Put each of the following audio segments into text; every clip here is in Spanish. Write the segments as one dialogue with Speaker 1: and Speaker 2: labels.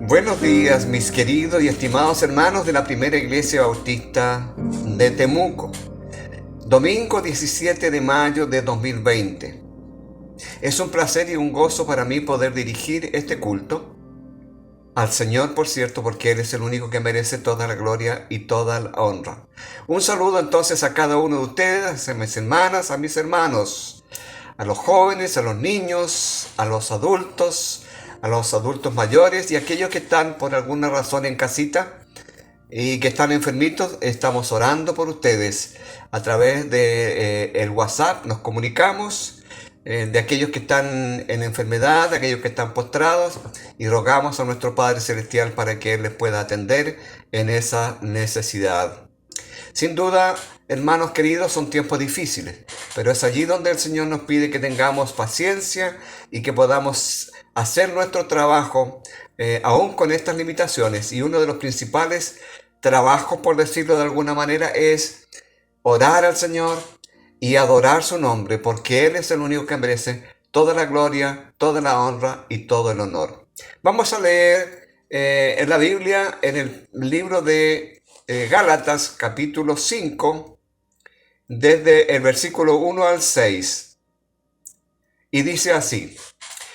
Speaker 1: Buenos días, mis queridos y estimados hermanos de la Primera Iglesia Bautista de Temuco. Domingo 17 de mayo de 2020. Es un placer y un gozo para mí poder dirigir este culto al Señor, por cierto, porque Él es el único que merece toda la gloria y toda la honra. Un saludo entonces a cada uno de ustedes, a mis hermanas, a mis hermanos, a los jóvenes, a los niños, a los adultos mayores y aquellos que están por alguna razón en casita y que están enfermitos. Estamos orando por ustedes a través de el WhatsApp. Nos comunicamos de aquellos que están en enfermedad, de aquellos que están postrados, y rogamos a nuestro Padre Celestial para que Él les pueda atender en esa necesidad. Sin duda, hermanos queridos, son tiempos difíciles, pero es allí donde el Señor nos pide que tengamos paciencia y que podamos hacer nuestro trabajo aún con estas limitaciones. Y uno de los principales trabajos, por decirlo de alguna manera, es orar al Señor y adorar su nombre, porque Él es el único que merece toda la gloria, toda la honra y todo el honor. Vamos a leer en la Biblia, en el libro de Gálatas, capítulo 5, desde el versículo 1 al 6. Y dice así: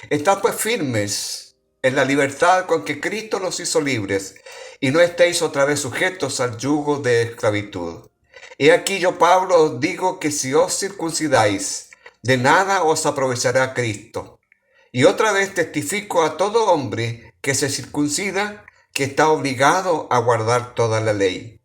Speaker 1: Estad pues firmes en la libertad con que Cristo nos hizo libres, y no estéis otra vez sujetos al yugo de esclavitud. He aquí yo, Pablo, os digo que si os circuncidáis, de nada os aprovechará Cristo. Y otra vez testifico a todo hombre que se circuncida, que está obligado a guardar toda la ley.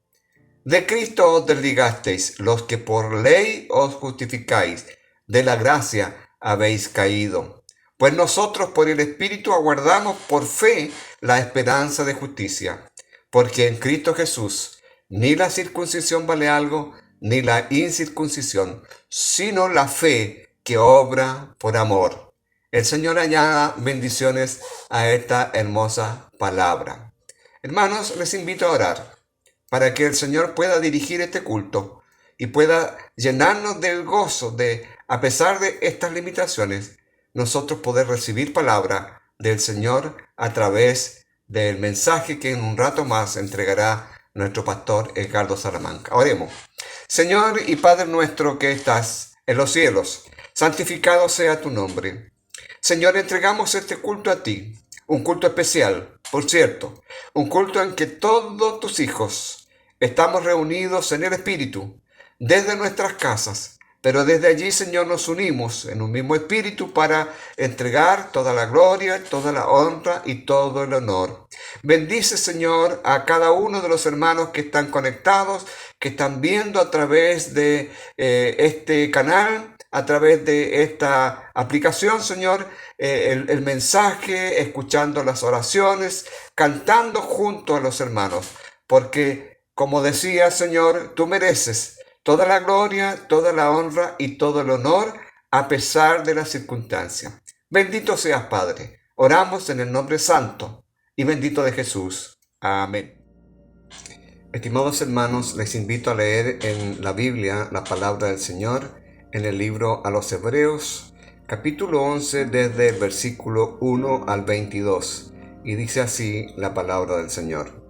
Speaker 1: De Cristo os desligasteis, los que por ley os justificáis, de la gracia habéis caído. Pues nosotros por el Espíritu aguardamos por fe la esperanza de justicia. Porque en Cristo Jesús ni la circuncisión vale algo, ni la incircuncisión, sino la fe que obra por amor. El Señor añada bendiciones a esta hermosa palabra. Hermanos, les invito a orar para que el Señor pueda dirigir este culto y pueda llenarnos del gozo de, a pesar de estas limitaciones, nosotros poder recibir palabra del Señor a través del mensaje que en un rato más entregará nuestro pastor Edgardo Salamanca. Oremos. Señor y Padre nuestro que estás en los cielos, santificado sea tu nombre. Señor, entregamos este culto a ti, un culto especial, por cierto, un culto en que todos tus hijos estamos reunidos en el Espíritu, desde nuestras casas, pero desde allí, Señor, nos unimos en un mismo espíritu para entregar toda la gloria, toda la honra y todo el honor. Bendice, Señor, a cada uno de los hermanos que están conectados, que están viendo a través de este canal, a través de esta aplicación, Señor, el mensaje, escuchando las oraciones, cantando junto a los hermanos. Porque, como decía, Señor, tú mereces toda la gloria, toda la honra y todo el honor a pesar de las circunstancias. Bendito seas, Padre. Oramos en el nombre santo y bendito de Jesús. Amén. Estimados hermanos, les invito a leer en la Biblia la palabra del Señor en el libro a los Hebreos, capítulo 11, desde el versículo 1 al 22. Y dice así la palabra del Señor.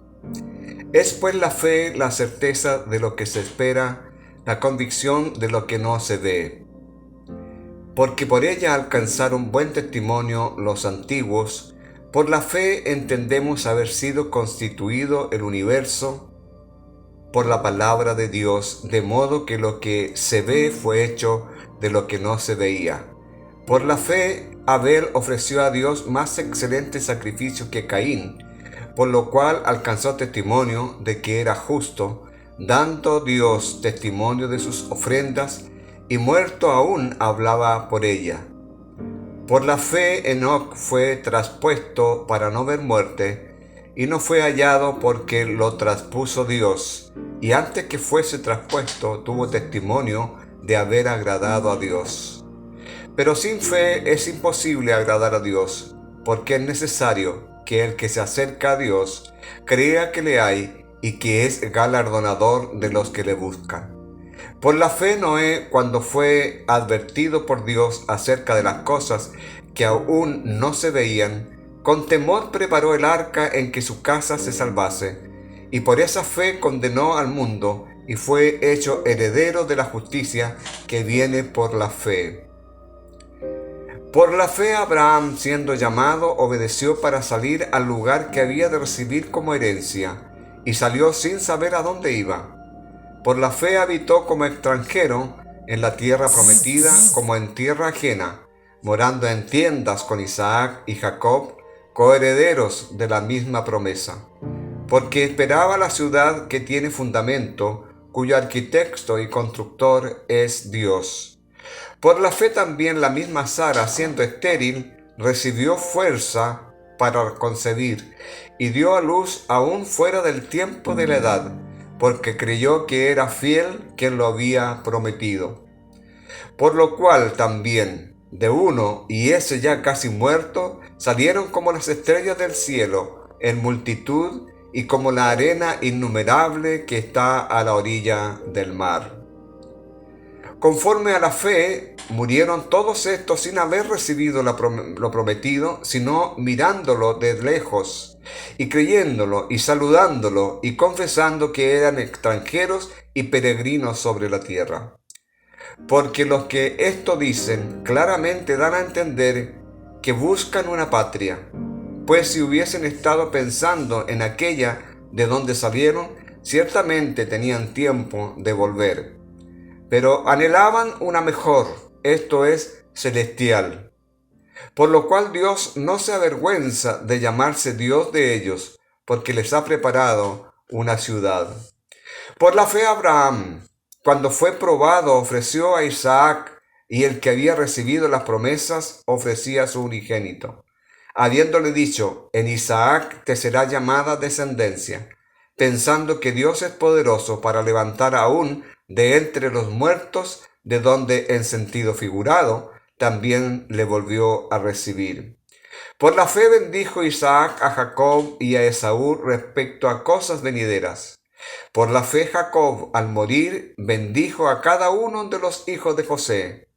Speaker 1: Es pues la fe la certeza de lo que se espera, la convicción de lo que no se ve. Porque por ella alcanzaron buen testimonio los antiguos. Por la fe entendemos haber sido constituido el universo por la palabra de Dios, de modo que lo que se ve fue hecho de lo que no se veía. Por la fe Abel ofreció a Dios más excelente sacrificio que Caín, por lo cual alcanzó testimonio de que era justo, dando Dios testimonio de sus ofrendas, y muerto aún hablaba por ella. Por la fe Enoc fue traspuesto para no ver muerte, y no fue hallado porque lo traspuso Dios, y antes que fuese traspuesto tuvo testimonio de haber agradado a Dios. Pero sin fe es imposible agradar a Dios, porque es necesario que el que se acerca a Dios crea que le hay y que es galardonador de los que le buscan. Por la fe Noé, cuando fue advertido por Dios acerca de las cosas que aún no se veían, Con temor preparó el arca en que su casa se salvase, y por esa fe condenó al mundo, y fue hecho heredero de la justicia que viene por la fe. Por la fe Abraham, siendo llamado, obedeció para salir al lugar que había de recibir como herencia, y salió sin saber a dónde iba. Por la fe habitó como extranjero en la tierra prometida, como en tierra ajena, morando en tiendas con Isaac y Jacob, coherederos de la misma promesa, porque esperaba la ciudad que tiene fundamento, cuyo arquitecto y constructor es Dios. Por la fe también la misma Sara, siendo estéril, recibió fuerza para concebir, y dio a luz aún fuera del tiempo de la edad, porque creyó que era fiel quien lo había prometido. Por lo cual también, de uno, y ese ya casi muerto, salieron como las estrellas del cielo, en multitud, y como la arena innumerable que está a la orilla del mar. Conforme a la fe, murieron todos estos sin haber recibido lo prometido, sino mirándolo de lejos, y creyéndolo, y saludándolo, y confesando que eran extranjeros y peregrinos sobre la tierra. Porque los que esto dicen claramente dan a entender que buscan una patria, pues si hubiesen estado pensando en aquella de donde salieron, ciertamente tenían tiempo de volver. Pero anhelaban una mejor, esto es, celestial. Por lo cual Dios no se avergüenza de llamarse Dios de ellos, porque les ha preparado una ciudad. Por la fe Abraham, cuando fue probado, ofreció a Isaac, y el que había recibido las promesas ofrecía a su unigénito, habiéndole dicho: en Isaac te será llamada descendencia, pensando que Dios es poderoso para levantar aún de entre los muertos, de donde en sentido figurado también le volvió a recibir. Por la fe bendijo Isaac a Jacob y a Esaú respecto a cosas venideras. Por la fe Jacob, al morir, bendijo a cada uno de los hijos de José,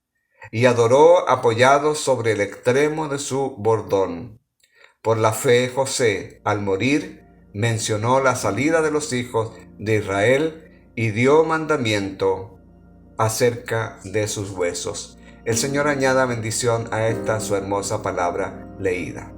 Speaker 1: y adoró apoyado sobre el extremo de su bordón. Por la fe José, al morir, mencionó la salida de los hijos de Israel y dio mandamiento acerca de sus huesos. El Señor añada bendición a esta su hermosa palabra leída.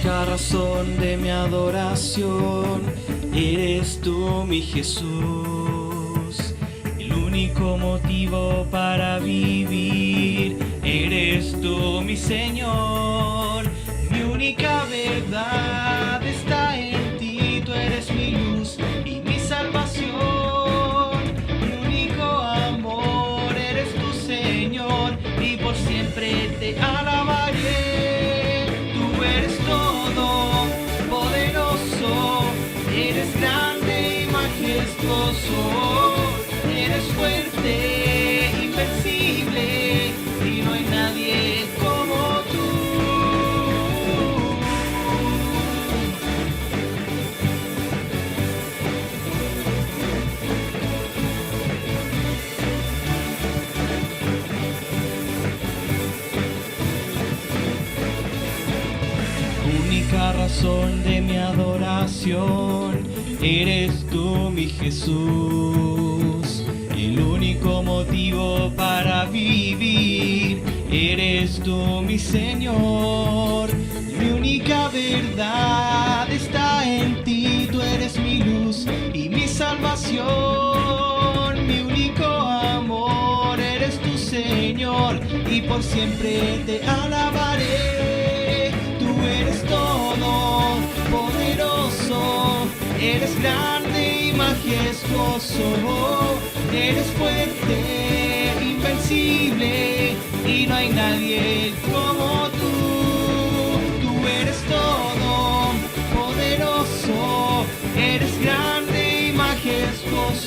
Speaker 2: La razón de mi adoración eres tú, mi Jesús, el único motivo para vivir eres tú, mi Señor, mi única verdad está en ti, tú eres mi luz y mi salvación, mi único amor eres tu Señor, y por siempre te alabaré. Eres grande y majestuoso, eres fuerte, invencible, y no hay nadie como tú. Única razón de mi adoración eres tú, mi Jesús, el único motivo para vivir eres tú, mi Señor, mi única verdad está en ti, tú eres mi luz y mi salvación, mi único amor eres tu Señor, y por siempre te alabaré. Tú eres todo poderoso, eres grande y majestuoso, eres fuerte, invencible, y no hay nadie como tú. Tú eres todo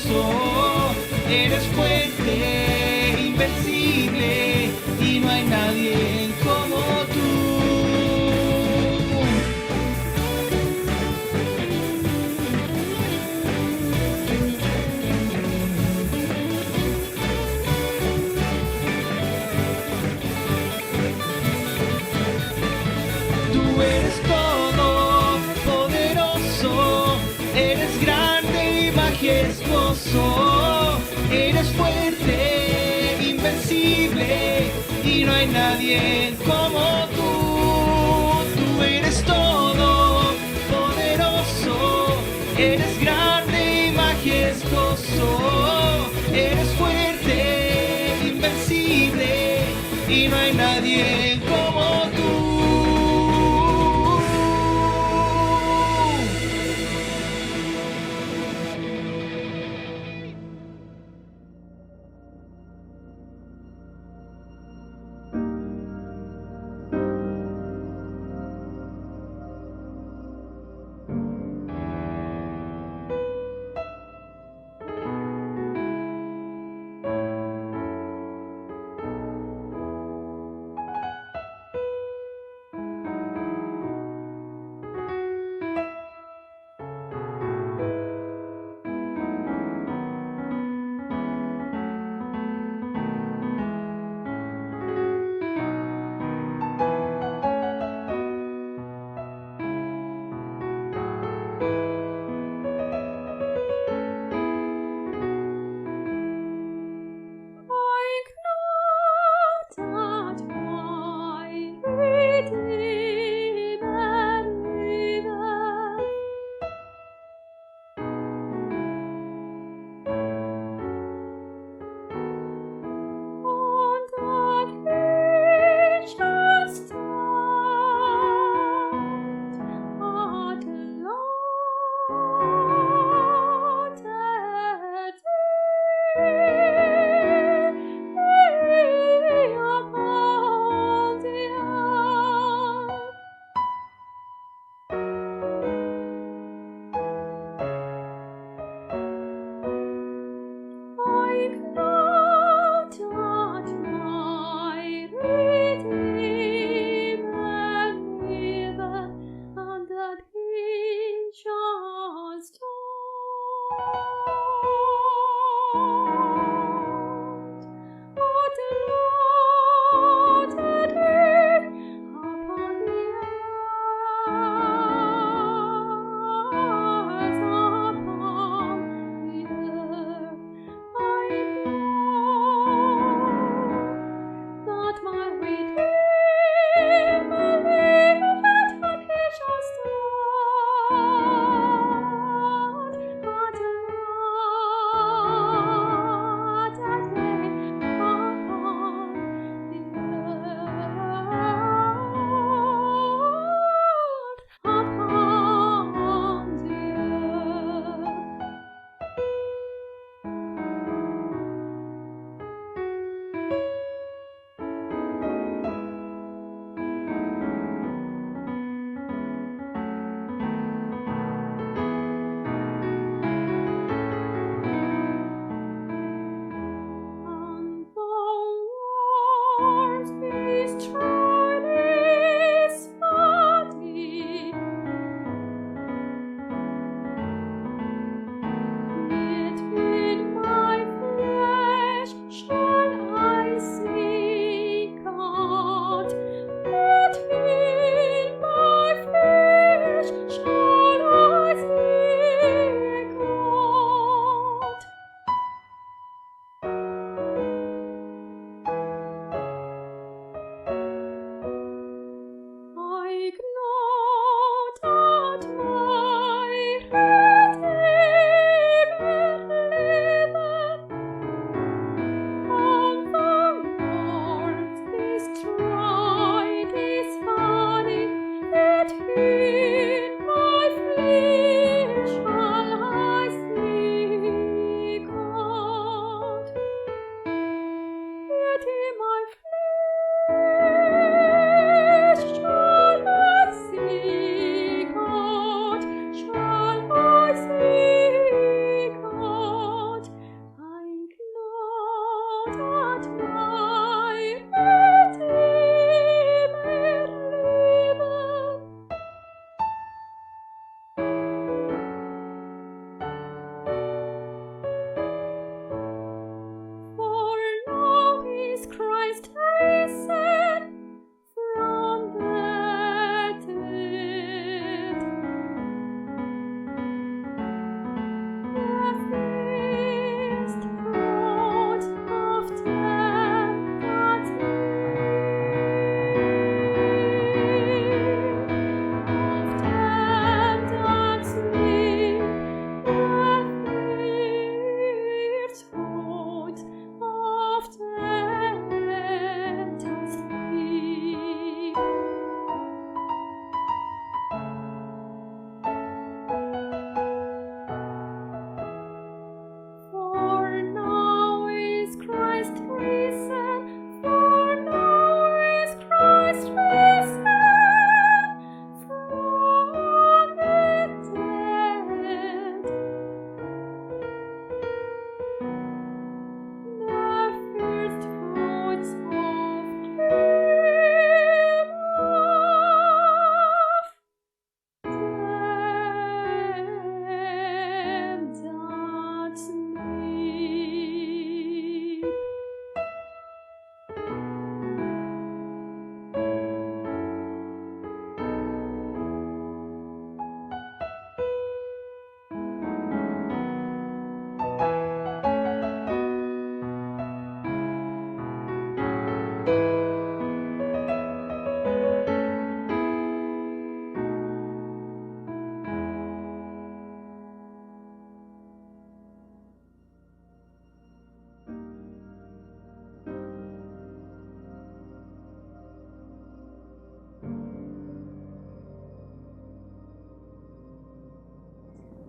Speaker 2: poderoso, eres fuerte, invencible, y no hay nadie como tú. Tú eres todo poderoso, eres grande y majestuoso, eres fuerte, invencible, y no hay nadie como tú. Tú eres todo poderoso, eres grande y majestuoso, eres fuerte, invencible, y no hay nadie como tú.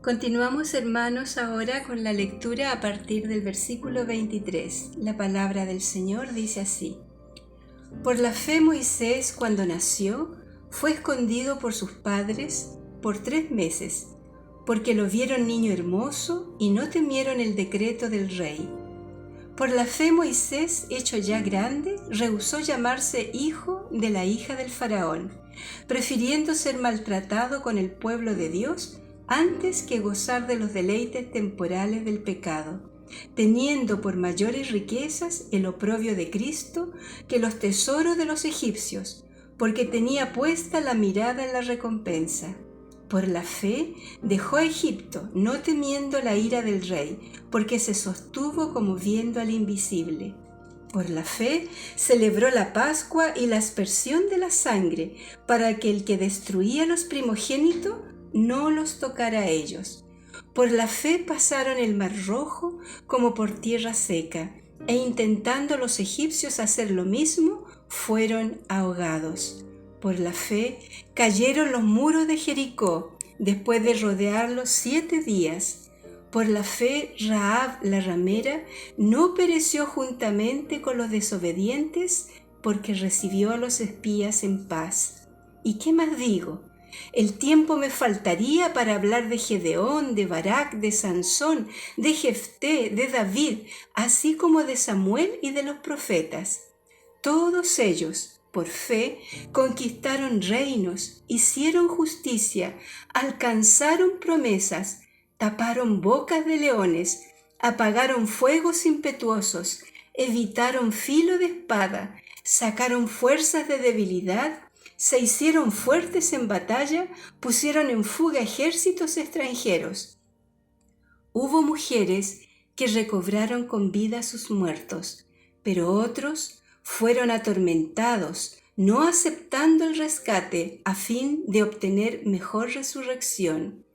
Speaker 3: Continuamos, hermanos, ahora con la lectura a partir del versículo 23. La palabra del Señor dice así: Por la fe Moisés, cuando nació, fue escondido por sus padres por 3 meses, porque lo vieron niño hermoso y no temieron el decreto del rey. Por la fe Moisés, hecho ya grande, rehusó llamarse hijo de la hija del faraón, prefiriendo ser maltratado con el pueblo de Dios antes que gozar de los deleites temporales del pecado, teniendo por mayores riquezas el oprobio de Cristo que los tesoros de los egipcios, porque tenía puesta la mirada en la recompensa. Por la fe dejó a Egipto, no temiendo la ira del rey, porque se sostuvo como viendo al invisible. Por la fe celebró la Pascua y la aspersión de la sangre, para que el que destruía los primogénitos no los tocara a ellos. Por la fe pasaron el mar rojo como por tierra seca, e intentando los egipcios hacer lo mismo, fueron ahogados. Por la fe cayeron los muros de Jericó, después de rodearlos 7 días. Por la fe Rahab la ramera no pereció juntamente con los desobedientes, porque recibió a los espías en paz. ¿Y qué más digo? El tiempo me faltaría para hablar de Gedeón, de Barak, de Sansón, de Jefté, de David, así como de Samuel y de los profetas. Todos ellos, por fe, conquistaron reinos, hicieron justicia, alcanzaron promesas, taparon bocas de leones, apagaron fuegos impetuosos, evitaron filo de espada, sacaron fuerzas de debilidad, se hicieron fuertes en batalla, pusieron en fuga ejércitos extranjeros. Hubo mujeres que recobraron con vida a sus muertos, pero otros fueron atormentados, no aceptando el rescate a fin de obtener mejor resurrección.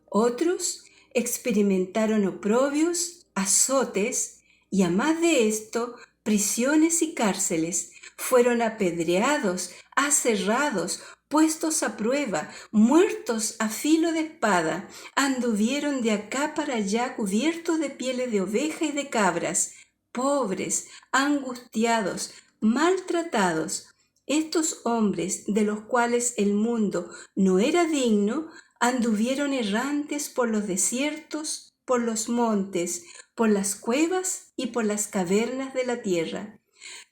Speaker 3: Otros experimentaron oprobios, azotes y, a más de esto, prisiones y cárceles. Fueron apedreados, aserrados, puestos a prueba, muertos a filo de espada, anduvieron de acá para allá cubiertos de pieles de oveja y de cabras, pobres, angustiados, maltratados. Estos hombres, de los cuales el mundo no era digno, anduvieron errantes por los desiertos, por los montes, por las cuevas y por las cavernas de la tierra.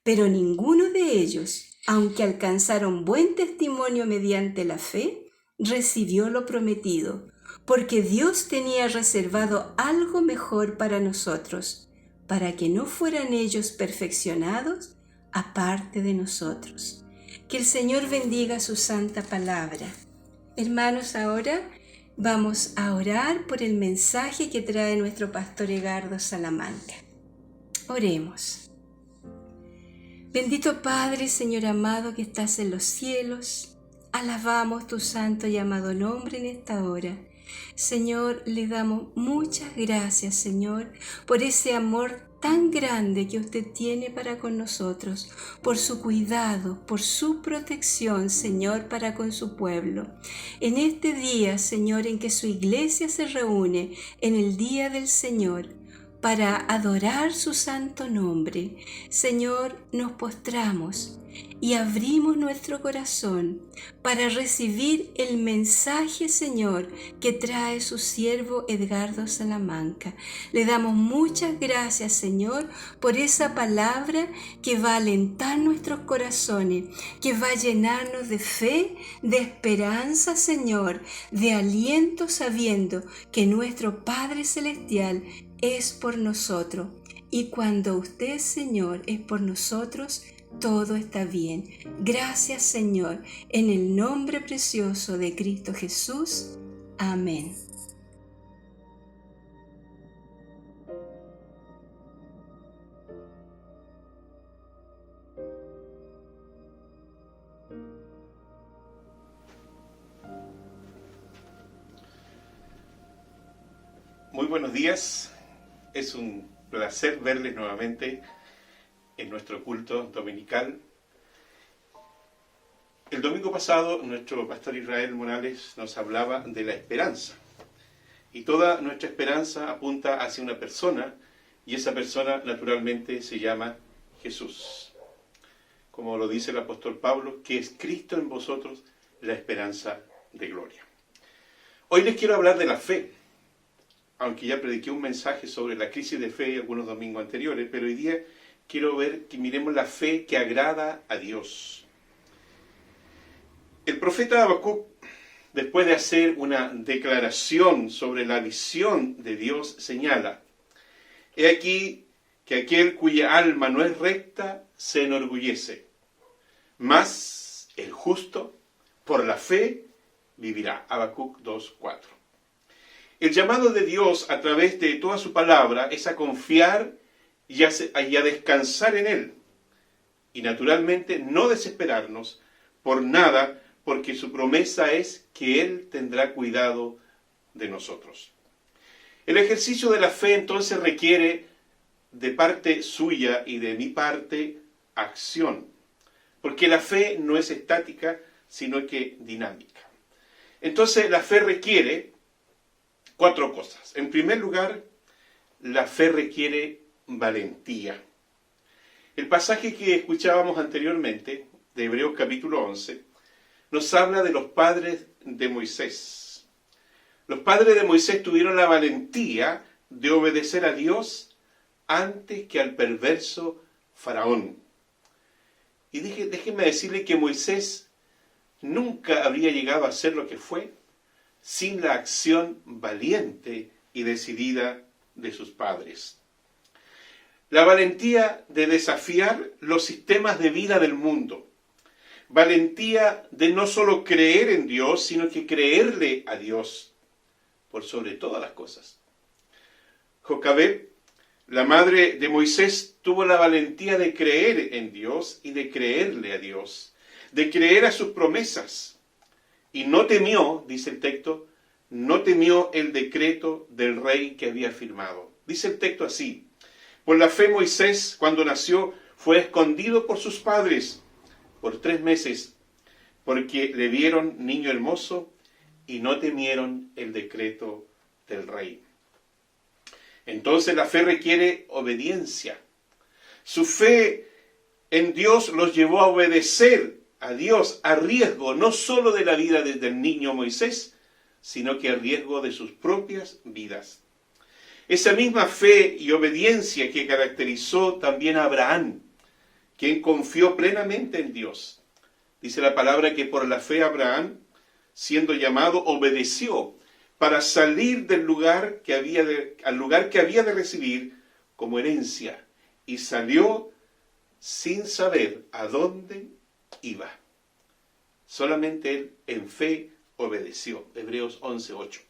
Speaker 3: Pero ninguno de ellos, aunque alcanzaron buen testimonio mediante la fe, recibió lo prometido, porque Dios tenía reservado algo mejor para nosotros, para que no fueran ellos perfeccionados aparte de nosotros. Que el Señor bendiga su santa palabra. Hermanos, ahora vamos a orar por el mensaje que trae nuestro pastor Edgardo Salamanca. Oremos. Bendito Padre, Señor amado que estás en los cielos, alabamos tu santo y amado nombre en esta hora. Señor, le damos muchas gracias, Señor, por ese amor tan grande que usted tiene para con nosotros, por su cuidado, por su protección, Señor, para con su pueblo. En este día, Señor, en que su iglesia se reúne en el día del Señor, para adorar su santo nombre, Señor, nos postramos y abrimos nuestro corazón para recibir el mensaje, Señor, que trae su siervo Edgardo Salamanca. Le damos muchas gracias, Señor, por esa palabra que va a alentar nuestros corazones, que va a llenarnos de fe, de esperanza, Señor, de aliento, sabiendo que nuestro Padre Celestial es por nosotros. Y cuando usted, Señor, es por nosotros, todo está bien. Gracias, Señor, en el nombre precioso de Cristo Jesús. Amén.
Speaker 4: Muy buenos días. Es un placer verles nuevamente en nuestro culto dominical. El domingo pasado nuestro pastor Israel Morales nos hablaba de la esperanza. Y toda nuestra esperanza apunta hacia una persona, y esa persona naturalmente se llama Jesús. Como lo dice el apóstol Pablo, que es Cristo en vosotros, la esperanza de gloria. Hoy les quiero hablar de la fe. Aunque ya prediqué un mensaje sobre la crisis de fe algunos domingos anteriores, pero hoy día quiero ver que miremos la fe que agrada a Dios. El profeta Habacuc, después de hacer una declaración sobre la visión de Dios, señala: he aquí que aquel cuya alma no es recta se enorgullece, mas el justo por la fe vivirá. Habacuc 2:4. El llamado de Dios a través de toda su palabra es a confiar y a descansar en Él. Y naturalmente no desesperarnos por nada, porque su promesa es que Él tendrá cuidado de nosotros. El ejercicio de la fe entonces requiere de parte suya y de mi parte acción, porque la fe no es estática, sino que dinámica. Entonces la fe requiere 4 cosas. En primer lugar, la fe requiere valentía. El pasaje que escuchábamos anteriormente, de Hebreos capítulo 11, nos habla de los padres de Moisés. Los padres de Moisés tuvieron la valentía de obedecer a Dios antes que al perverso Faraón. Y déjenme decirle que Moisés nunca habría llegado a ser lo que fue sin la acción valiente y decidida de sus padres. La valentía de desafiar los sistemas de vida del mundo. Valentía de no solo creer en Dios, sino que creerle a Dios por sobre todas las cosas. Jocabed, la madre de Moisés, tuvo la valentía de creer en Dios y de creerle a Dios, de creer a sus promesas. Y no temió, dice el texto, no temió el decreto del rey que había firmado. Dice el texto así: por la fe Moisés, cuando nació, fue escondido por sus padres por 3 meses, porque le vieron niño hermoso y no temieron el decreto del rey. Entonces la fe requiere obediencia. Su fe en Dios los llevó a obedecer a Dios a riesgo no solo de la vida del niño Moisés, sino que a riesgo de sus propias vidas. Esa misma fe y obediencia que caracterizó también a Abraham, quien confió plenamente en Dios. Dice la palabra que por la fe Abraham, siendo llamado, obedeció para salir del lugar al lugar que había de recibir como herencia, y salió sin saber a dónde iba. Solamente él en fe obedeció. Hebreos 11:8.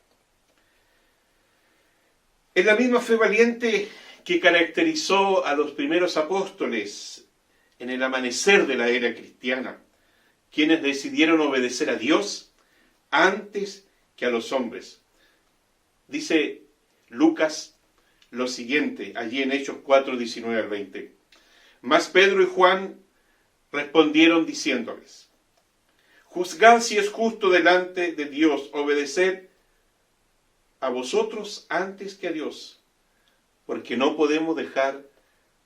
Speaker 4: Es la misma fe valiente que caracterizó a los primeros apóstoles en el amanecer de la era cristiana, quienes decidieron obedecer a Dios antes que a los hombres. Dice Lucas lo siguiente, allí en Hechos 4:19-20. Mas Pedro y Juan respondieron diciéndoles: juzgad si es justo delante de Dios obedecer a vosotros antes que a Dios, porque no podemos dejar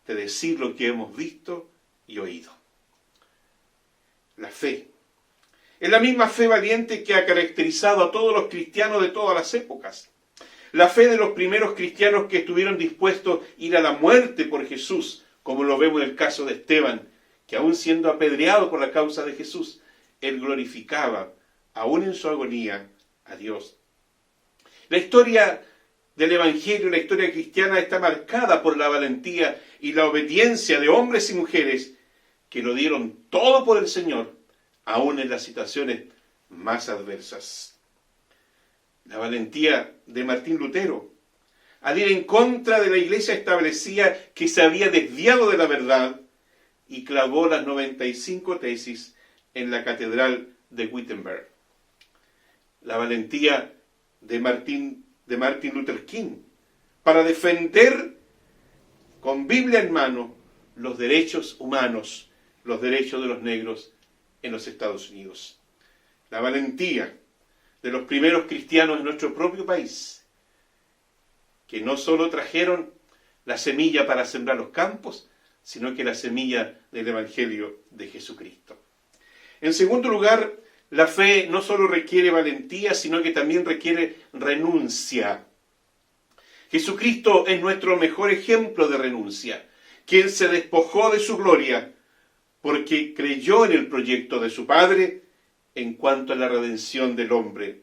Speaker 4: de decir lo que hemos visto y oído. La fe es la misma fe valiente que ha caracterizado a todos los cristianos de todas las épocas. La fe de los primeros cristianos que estuvieron dispuestos a ir a la muerte por Jesús, como lo vemos en el caso de Esteban, que aún siendo apedreado por la causa de Jesús, él glorificaba, aún en su agonía, a Dios. La historia del Evangelio, la historia cristiana, está marcada por la valentía y la obediencia de hombres y mujeres que lo dieron todo por el Señor, aún en las situaciones más adversas. La valentía de Martín Lutero, al ir en contra de la iglesia establecida que se había desviado de la verdad y clavó las 95 tesis en la catedral de Wittenberg. La valentía de Martin Luther King para defender con Biblia en mano los derechos humanos, los derechos de los negros en los Estados Unidos. La valentía de los primeros cristianos en nuestro propio país, que no solo trajeron la semilla para sembrar los campos, sino que la semilla del Evangelio de Jesucristo. En segundo lugar, la fe no solo requiere valentía, sino que también requiere renuncia. Jesucristo es nuestro mejor ejemplo de renuncia, quien se despojó de su gloria porque creyó en el proyecto de su Padre en cuanto a la redención del hombre.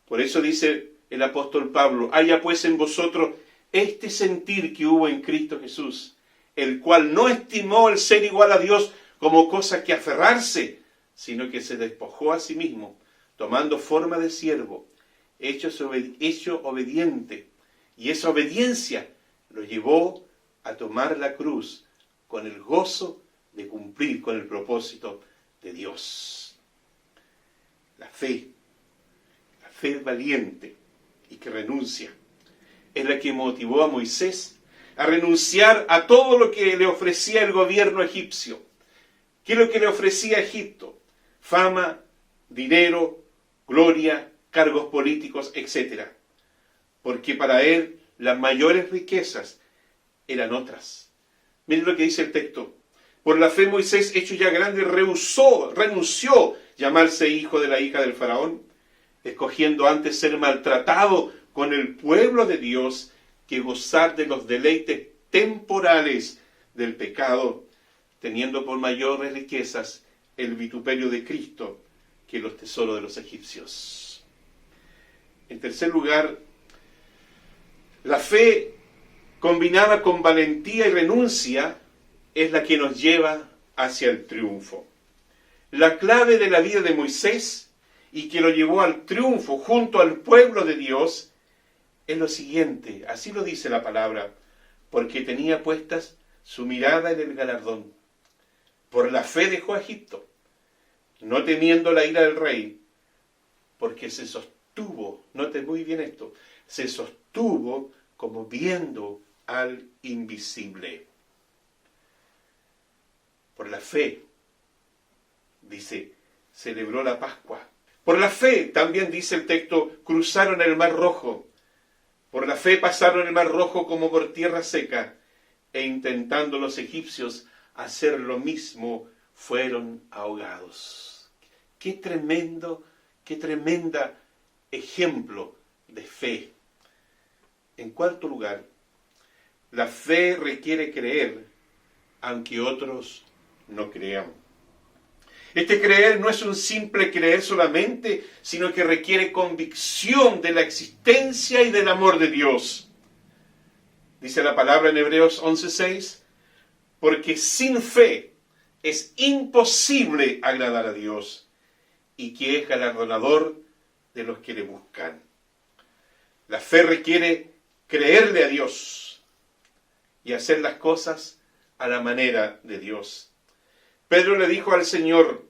Speaker 4: Por eso dice el apóstol Pablo: haya pues en vosotros este sentir que hubo en Cristo Jesús, el cual no estimó el ser igual a Dios como cosa que aferrarse, sino que se despojó a sí mismo, tomando forma de siervo, hecho obediente, y esa obediencia lo llevó a tomar la cruz con el gozo de cumplir con el propósito de Dios. La fe valiente y que renuncia, es la que motivó a Moisés a renunciar a todo lo que le ofrecía el gobierno egipcio. ¿Qué es lo que le ofrecía a Egipto? Fama, dinero, gloria, cargos políticos, etc. Porque para él las mayores riquezas eran otras. Miren lo que dice el texto. Por la fe Moisés, hecho ya grande, renunció llamarse hijo de la hija del faraón, escogiendo antes ser maltratado con el pueblo de Dios que gozar de los deleites temporales del pecado, teniendo por mayores riquezas el vituperio de Cristo que los tesoros de los egipcios. En tercer lugar, la fe combinada con valentía y renuncia es la que nos lleva hacia el triunfo. La clave de la vida de Moisés y que lo llevó al triunfo junto al pueblo de Dios es lo siguiente, así lo dice la palabra: porque tenía puestas su mirada en el galardón. Por la fe dejó a Egipto, no temiendo la ira del rey, porque se sostuvo, note muy bien esto, se sostuvo como viendo al invisible. Por la fe, dice, celebró la Pascua. Por la fe, también dice el texto, cruzaron el Mar Rojo. Por la fe pasaron el Mar Rojo como por tierra seca, e intentando los egipcios hacer lo mismo, fueron ahogados. Qué tremenda ejemplo de fe. En cuarto lugar, la fe requiere creer, aunque otros no crean. Este creer no es un simple creer solamente, sino que requiere convicción de la existencia y del amor de Dios. Dice la palabra en Hebreos 11:6, porque sin fe es imposible agradar a Dios, y que es galardonador de los que le buscan. La fe requiere creerle a Dios y hacer las cosas a la manera de Dios. Pedro le dijo al Señor: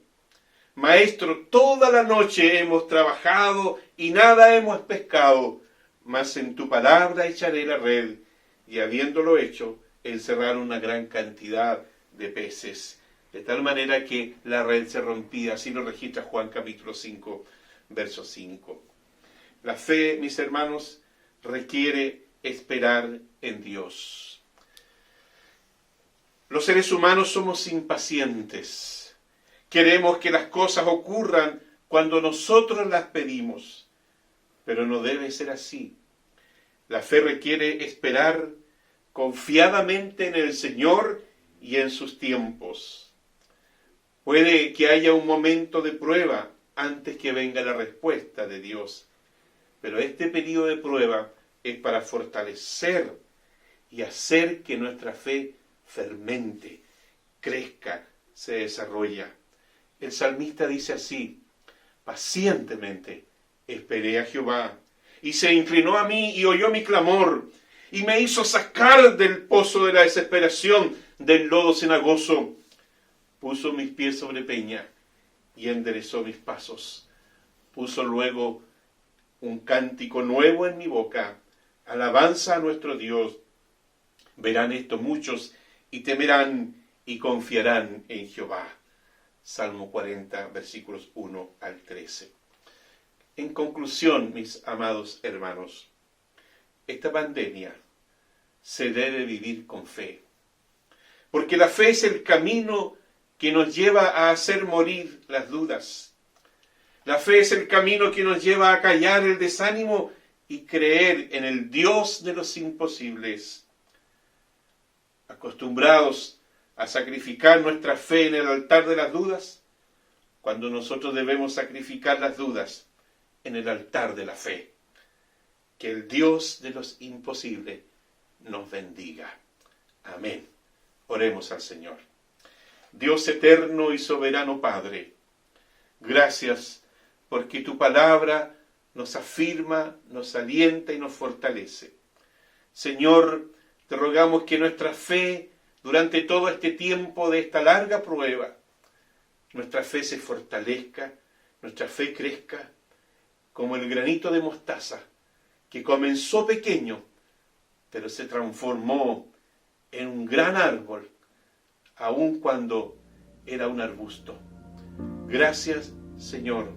Speaker 4: Maestro, toda la noche hemos trabajado y nada hemos pescado, mas en tu palabra echaré la red. Y habiéndolo hecho, encerraron una gran cantidad de peces, de tal manera que la red se rompía. Así lo registra Juan capítulo 5, verso 5. La fe, mis hermanos, requiere esperar en Dios. Los seres humanos somos impacientes. Queremos que las cosas ocurran cuando nosotros las pedimos, pero no debe ser así. La fe requiere esperar confiadamente en el Señor y en sus tiempos. Puede que haya un momento de prueba antes que venga la respuesta de Dios, pero este periodo de prueba es para fortalecer y hacer que nuestra fe fermente, crezca, se desarrolla. El salmista dice así: pacientemente esperé a Jehová, y se inclinó a mí y oyó mi clamor, y me hizo sacar del pozo de la desesperación, del lodo cenagoso. Puso mis pies sobre peña y enderezó mis pasos. Puso luego un cántico nuevo en mi boca, alabanza a nuestro Dios. Verán esto muchos y temerán y confiarán en Jehová. Salmo 40, versículos 1 al 13. En conclusión, mis amados hermanos, esta pandemia se debe vivir con fe, porque la fe es el camino que nos lleva a hacer morir las dudas. La fe es el camino que nos lleva a callar el desánimo y creer en el Dios de los imposibles. Acostumbrados a sacrificar nuestra fe en el altar de las dudas, cuando nosotros debemos sacrificar las dudas en el altar de la fe. Que el Dios de los imposibles nos bendiga. Amén. Oremos al Señor. Dios eterno y soberano Padre, gracias porque tu palabra nos afirma, nos alienta y nos fortalece. Señor, te rogamos que nuestra fe, durante todo este tiempo de esta larga prueba, nuestra fe se fortalezca, nuestra fe crezca, como el granito de mostaza, que comenzó pequeño, pero se transformó en un gran árbol, aun cuando era un arbusto. Gracias, Señor,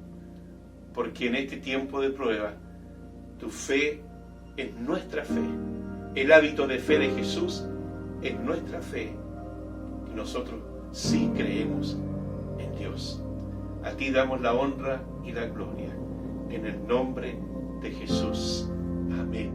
Speaker 4: porque en este tiempo de prueba, tu fe es nuestra fe. El hábito de fe de Jesús es nuestra fe. Y nosotros sí creemos en Dios. A ti damos la honra y la gloria. En el nombre de Jesús. Amén.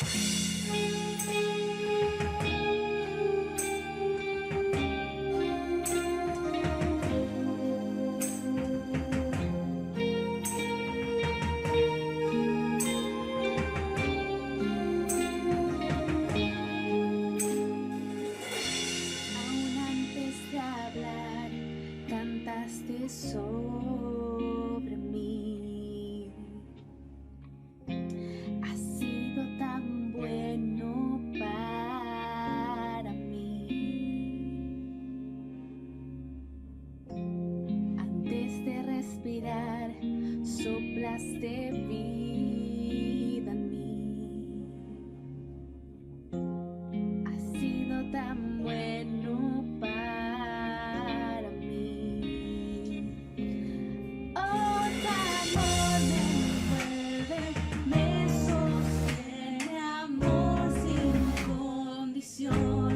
Speaker 5: Aún antes de hablar, cantaste sobre mí. Has sido tan bueno para mí. Antes de respirar, soplaste vida en mí. Has sido tan bueno para mí. Oh, tu amor me envuelve, me sostiene, amor sin condición.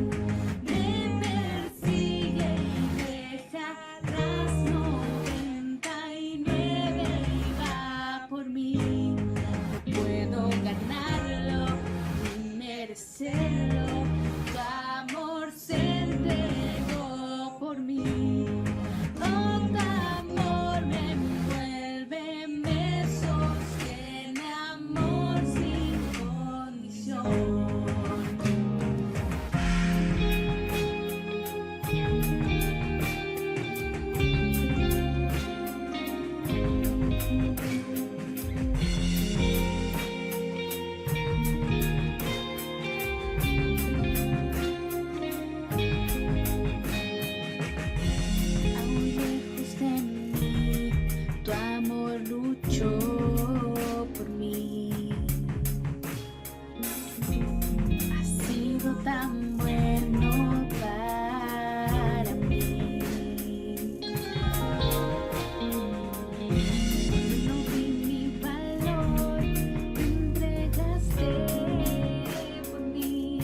Speaker 5: Me persigue y deja atrás 99 y va por mí. No puedo ganarlo ni merecerlo. Tu amor se entregó por mí. Oh, tu amor me envuelve, me sostiene, amor sin condición. Aún lejos de mí, tu amor luchó por mí. Has sido tan bueno para mí. No vi mi valor, te entregaste por mí.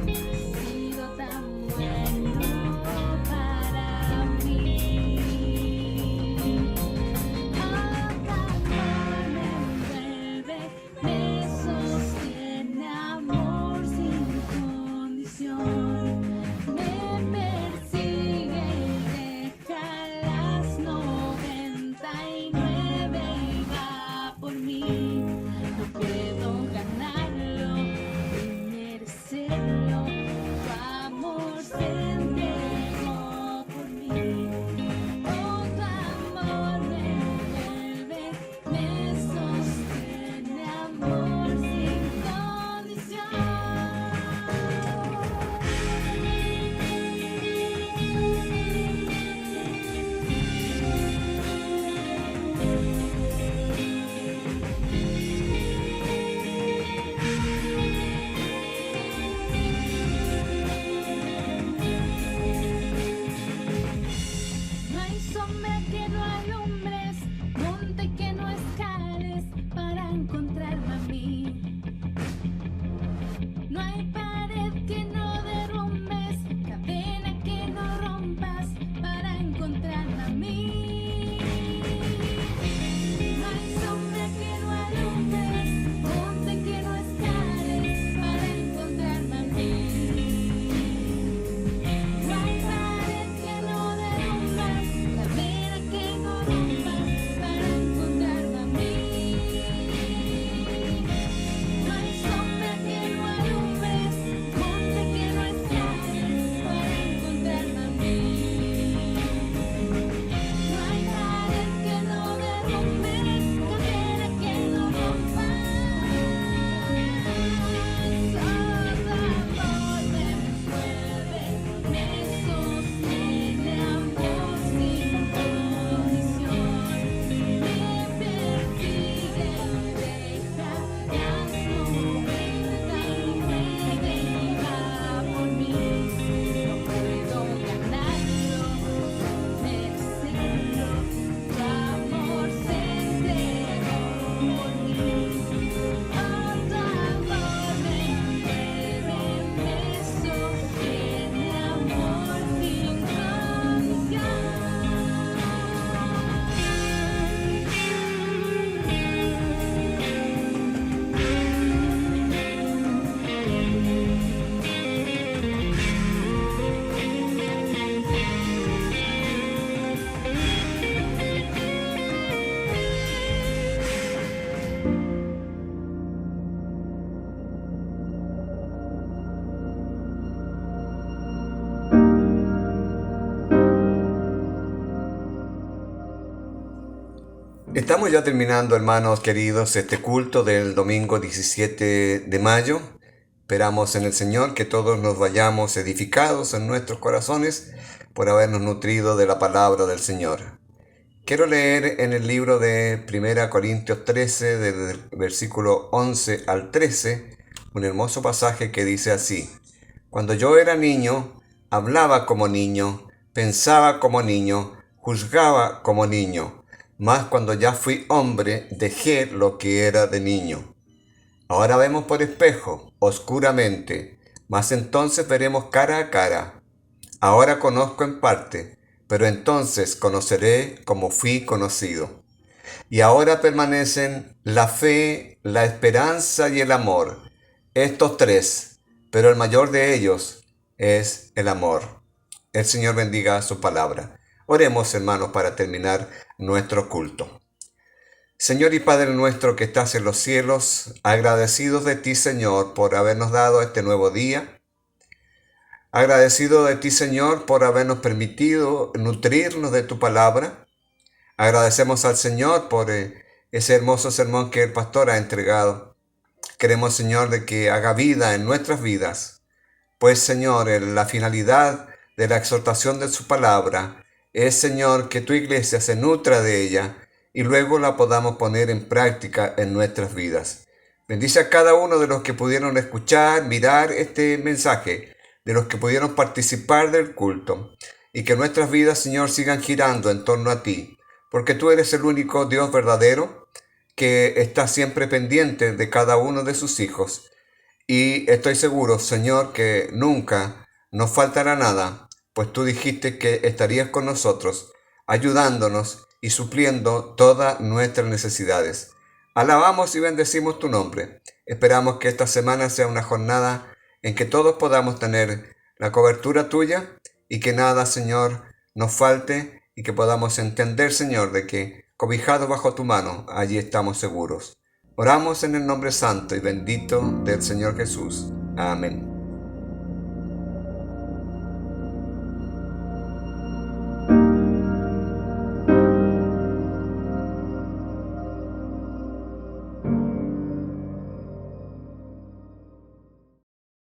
Speaker 5: Has sido tan bueno para mí. Oh, tu amor me envuelve, me sostiene, amor sin condición. Me persigue y deja las 99 y va por mí. No puedo ganarlo ni merecerlo. Tu amor se entregó por mí. Oh, tu amor me envuelve, me sostiene, amor sin condición. No hay sombra que no alumbres, monte que no escales para encontrarme a mí. No hay pared que no derrumbes, cadena que no rompas para encontrarme a mí. No hay sombra que no alumbres, monte que no escales para encontrarme a mí. No hay pared que no derrumbas, cadena que no rompas para encontrarme a mí. No hay sombra que no alumbres, monte que no escales para encontrarme a mí. No hay pared que no derrumbes, cadena que no rompas. Oh, tu amor me envuelve, me sostiene, amor sin condición. Me persigue y deja las 99 y va por mí. No puedo ganarlo, merecerlo. Tu amor se entregó por mí. Oh, tu amor me envuelve, me sostiene, amor sin condición.
Speaker 1: Estamos ya terminando, hermanos queridos, este culto del domingo 17 de mayo. Esperamos en el Señor que todos nos vayamos edificados en nuestros corazones por habernos nutrido de la palabra del Señor. Quiero leer en el libro de 1 Corintios 13, desde el versículo 11 al 13, un hermoso pasaje que dice así: Cuando yo era niño, hablaba como niño, pensaba como niño, juzgaba como niño. Mas cuando ya fui hombre, dejé lo que era de niño. Ahora vemos por espejo, oscuramente, mas entonces veremos cara a cara. Ahora conozco en parte, pero entonces conoceré como fui conocido. Y ahora permanecen la fe, la esperanza y el amor, estos tres, pero el mayor de ellos es el amor. El Señor bendiga su palabra. Oremos, hermanos, para terminar nuestro culto. Señor y Padre nuestro que estás en los cielos, agradecidos de ti, Señor, por habernos dado este nuevo día. Agradecido de ti, Señor, por habernos permitido nutrirnos de tu palabra. Agradecemos al Señor por ese hermoso sermón que el pastor ha entregado. Queremos, Señor, de que haga vida en nuestras vidas. Pues, Señor, la finalidad de la exhortación de su palabra es, Señor, que tu iglesia se nutra de ella y luego la podamos poner en práctica en nuestras vidas. Bendice a cada uno de los que pudieron escuchar, mirar este mensaje, de los que pudieron participar del culto, y que nuestras vidas, Señor, sigan girando en torno a ti, porque tú eres el único Dios verdadero que está siempre pendiente de cada uno de sus hijos. Y estoy seguro, Señor, que nunca nos faltará nada, pues tú dijiste que estarías con nosotros, ayudándonos y supliendo todas nuestras necesidades. Alabamos y bendecimos tu nombre. Esperamos que esta semana sea una jornada en que todos podamos tener la cobertura tuya y que nada, Señor, nos falte y que podamos entender, Señor, de que cobijados bajo tu mano, allí estamos seguros. Oramos en el nombre santo y bendito del Señor Jesús. Amén.